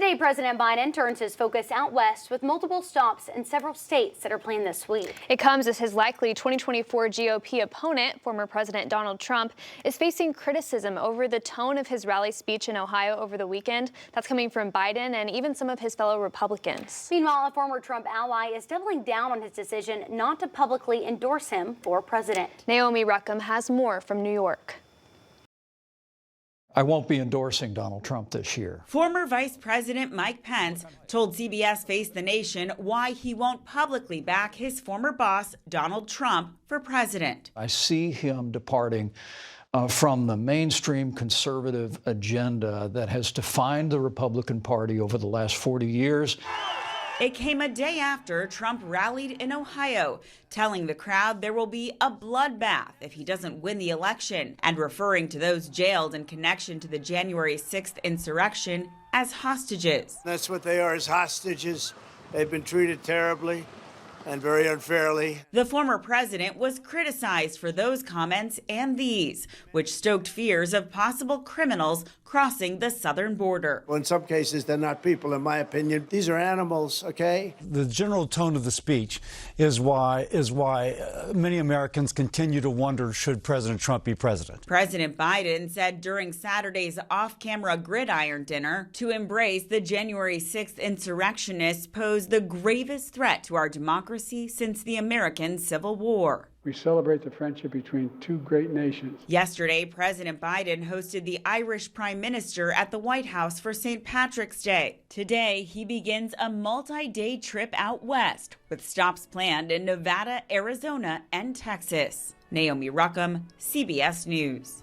Today, President Biden turns his focus out west with multiple stops in several states that are planned this week. It comes as his likely 2024 GOP opponent, former President Donald Trump, is facing criticism over the tone of his rally speech in Ohio over the weekend. That's coming from Biden and even some of his fellow Republicans. Meanwhile, a former Trump ally is doubling down on his decision not to publicly endorse him for president. Naomi Ruckham has more from New York. I won't be endorsing Donald Trump this year. Former Vice President Mike Pence told CBS Face the Nation why he won't publicly back his former boss, Donald Trump, for president. I see him departing from the mainstream conservative agenda that has defined the Republican Party over the last 40 years. It came a day after Trump rallied in Ohio, telling the crowd there will be a bloodbath if he doesn't win the election, and referring to those jailed in connection to the January 6th insurrection as hostages. That's what they are, as hostages. They've been treated terribly and very unfairly. The former president was criticized for those comments and these, which stoked fears of possible criminals crossing the southern border. Well, in some cases, they're not people, in my opinion. These are animals, okay? The general tone of the speech is why many Americans continue to wonder, should President Trump be president? President Biden said during Saturday's off-camera gridiron dinner to embrace the January 6th insurrectionists pose the gravest threat to our democracy since the American Civil War. We celebrate the friendship between two great nations. Yesterday, President Biden hosted the Irish Prime Minister at the White House for St. Patrick's Day. Today, he begins a multi-day trip out west with stops planned in Nevada, Arizona, and Texas. Naomi Ruckham, CBS News.